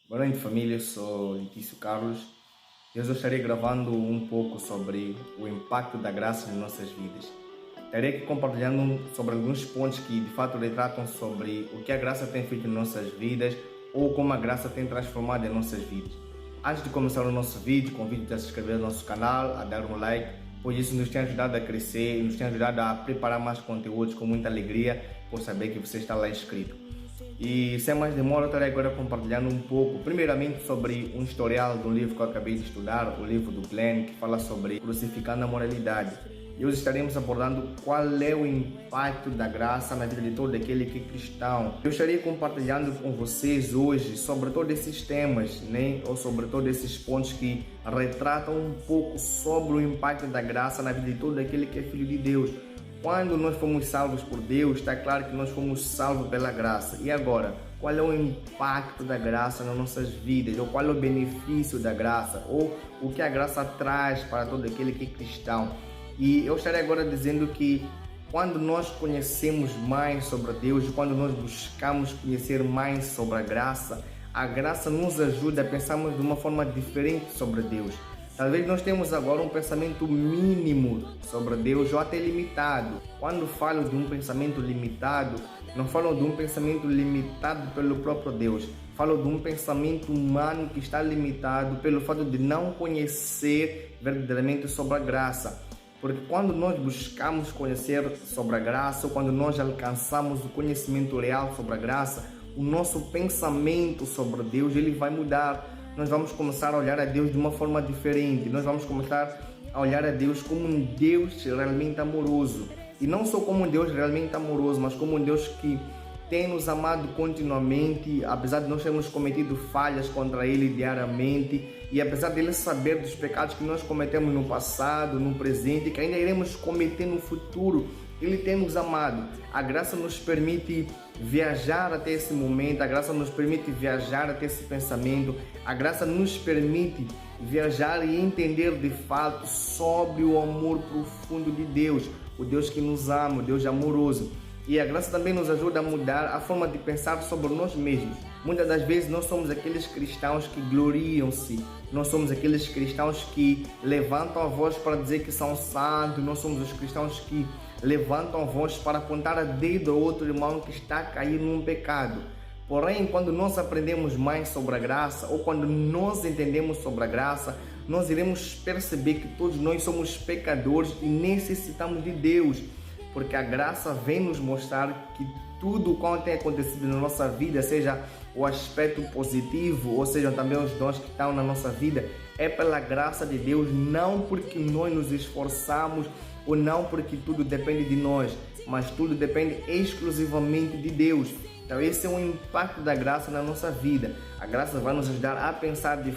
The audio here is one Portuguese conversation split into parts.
Boa noite, família. Eu sou Letício Carlos e hoje eu estarei gravando um pouco sobre o impacto da graça nas nossas vidas. Estarei aqui compartilhando sobre alguns pontos que de fato retratam sobre o que a graça tem feito em nossas vidas ou como a graça tem transformado em nossas vidas. Antes de começar o nosso vídeo, convido-te a se inscrever no nosso canal, a dar um like, pois isso nos tem ajudado a crescer e nos tem ajudado a preparar mais conteúdos com muita alegria por saber que você está lá inscrito. E sem mais demora, eu estarei agora compartilhando um pouco, primeiramente sobre um historial de um livro que eu acabei de estudar, o livro do Glenn, que fala sobre crucificando a moralidade. E hoje estaremos abordando qual é o impacto da graça na vida de todo aquele que é cristão. Eu estarei compartilhando com vocês hoje sobre todos esses temas, né? Ou sobre todos esses pontos que retratam um pouco sobre o impacto da graça na vida de todo aquele que é filho de Deus. Quando nós fomos salvos por Deus, está claro que nós fomos salvos pela graça. E agora, qual é o impacto da graça nas nossas vidas? Ou qual é o benefício da graça? Ou o que a graça traz para todo aquele que é cristão? E eu estarei agora dizendo que quando nós conhecemos mais sobre Deus, quando nós buscamos conhecer mais sobre a graça nos ajuda a pensarmos de uma forma diferente sobre Deus. Talvez nós temos agora um pensamento mínimo sobre Deus ou até limitado. Quando falo de um pensamento limitado, não falo de um pensamento limitado pelo próprio Deus. Falo de um pensamento humano que está limitado pelo fato de não conhecer verdadeiramente sobre a graça. Porque quando nós buscamos conhecer sobre a graça, ou quando nós alcançamos o conhecimento real sobre a graça, o nosso pensamento sobre Deus ele vai mudar. Nós vamos começar a olhar a Deus de uma forma diferente. Nós vamos começar a olhar a Deus como um Deus realmente amoroso. E não só como um Deus realmente amoroso, mas como um Deus que tem nos amado continuamente, apesar de nós termos cometido falhas contra Ele diariamente, e apesar de Ele saber dos pecados que nós cometemos no passado, no presente, que ainda iremos cometer no futuro, Ele tem nos amado. A graça nos permite viajar até esse momento, a graça nos permite viajar até esse pensamento, a graça nos permite viajar e entender de fato sobre o amor profundo de Deus, o Deus que nos ama, o Deus amoroso. E a graça também nos ajuda a mudar a forma de pensar sobre nós mesmos. Muitas das vezes nós somos aqueles cristãos que gloriam-se, nós somos aqueles cristãos que levantam a voz para dizer que são santos, nós somos os cristãos que levantam a voz para apontar a dedo ao outro irmão que está a cair num pecado. Porém, quando nós aprendemos mais sobre a graça, ou quando nós entendemos sobre a graça, nós iremos perceber que todos nós somos pecadores e necessitamos de Deus. Porque a graça vem nos mostrar que tudo o que tem acontecido na nossa vida, seja o aspecto positivo, ou seja também os dons que estão na nossa vida, é pela graça de Deus, não porque nós nos esforçamos ou não porque tudo depende de nós, mas tudo depende exclusivamente de Deus. Então esse é o impacto da graça na nossa vida. A graça vai nos ajudar a pensar de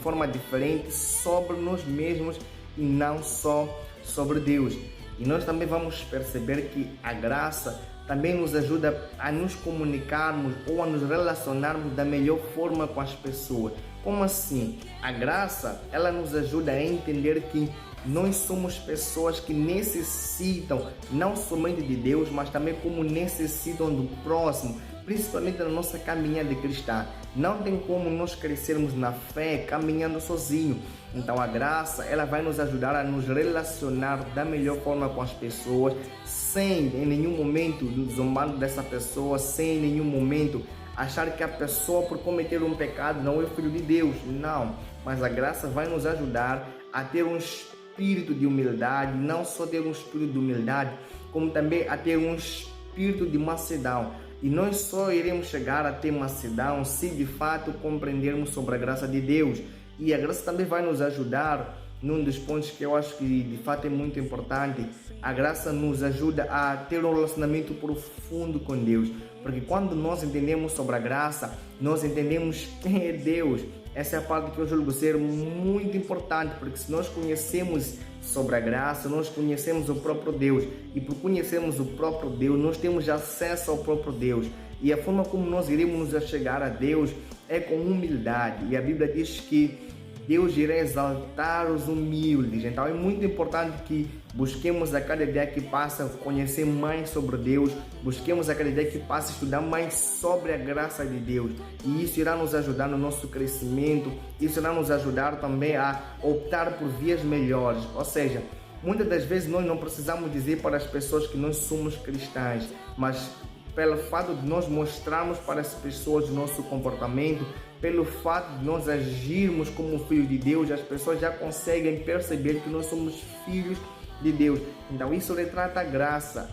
forma diferente sobre nós mesmos e não só sobre Deus. E nós também vamos perceber que a graça também nos ajuda a nos comunicarmos ou a nos relacionarmos da melhor forma com as pessoas. Como assim? A graça, ela nos ajuda a entender que nós somos pessoas que necessitam não somente de Deus, mas também como necessitam do próximo, principalmente na nossa caminhada cristã. Não tem como nós crescermos na fé caminhando sozinho. Então a graça, ela vai nos ajudar a nos relacionar da melhor forma com as pessoas, sem em nenhum momento zombando dessa pessoa, sem em nenhum momento achar que a pessoa por cometer um pecado não é filho de Deus. Não, mas a graça vai nos ajudar a ter um espírito de humildade, não só ter um espírito de humildade, como também a ter um espírito de mansidão. E nós só iremos chegar a ter mansidão se de fato compreendermos sobre a graça de Deus. E a graça também vai nos ajudar num dos pontos que eu acho que de fato é muito importante. A graça nos ajuda a ter um relacionamento profundo com Deus. Porque quando nós entendemos sobre a graça, nós entendemos quem é Deus. Essa é a parte que eu julgo ser muito importante, porque se nós conhecemos sobre a graça, nós conhecemos o próprio Deus. E por conhecermos o próprio Deus, nós temos acesso ao próprio Deus. E a forma como nós iremos nos achegar a Deus é com humildade. E a Bíblia diz que Deus irá exaltar os humildes. Então é muito importante que busquemos a cada dia que passa conhecer mais sobre Deus, busquemos a cada dia que passa estudar mais sobre a graça de Deus. E isso irá nos ajudar no nosso crescimento, isso irá nos ajudar também a optar por vias melhores. Ou seja, muitas das vezes nós não precisamos dizer para as pessoas que nós somos cristãs, mas pelo fato de nós mostrarmos para as pessoas o nosso comportamento, pelo fato de nós agirmos como filhos de Deus, as pessoas já conseguem perceber que nós somos filhos de Deus. Então isso retrata a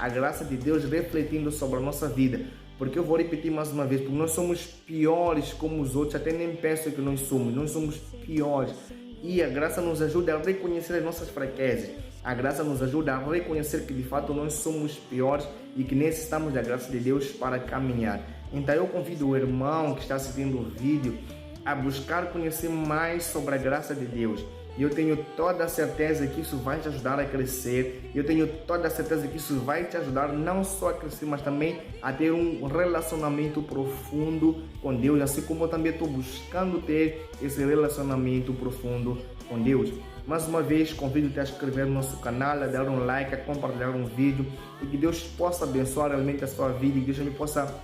graça de Deus refletindo sobre a nossa vida. Porque eu vou repetir mais uma vez, porque nós somos piores como os outros, até nem penso que nós somos piores. E a graça nos ajuda a reconhecer as nossas fraquezas. A graça nos ajuda a reconhecer que de fato nós somos piores e que necessitamos da graça de Deus para caminhar. Então eu convido o irmão que está assistindo o vídeo a buscar conhecer mais sobre a graça de Deus. E eu tenho toda a certeza que isso vai te ajudar a crescer. Eu tenho toda a certeza que isso vai te ajudar não só a crescer, mas também a ter um relacionamento profundo com Deus. Assim como eu também estou buscando ter esse relacionamento profundo com Deus. Mais uma vez, convido-te a inscrever no nosso canal, a dar um like, a compartilhar um vídeo. E que Deus possa abençoar realmente a sua vida. E que Deus também possa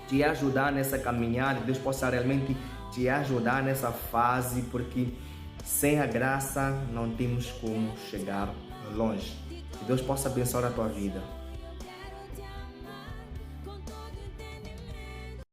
te ajudar nessa caminhada. Deus possa realmente te ajudar nessa fase. Porque sem a graça não temos como chegar longe. Que Deus possa abençoar a tua vida.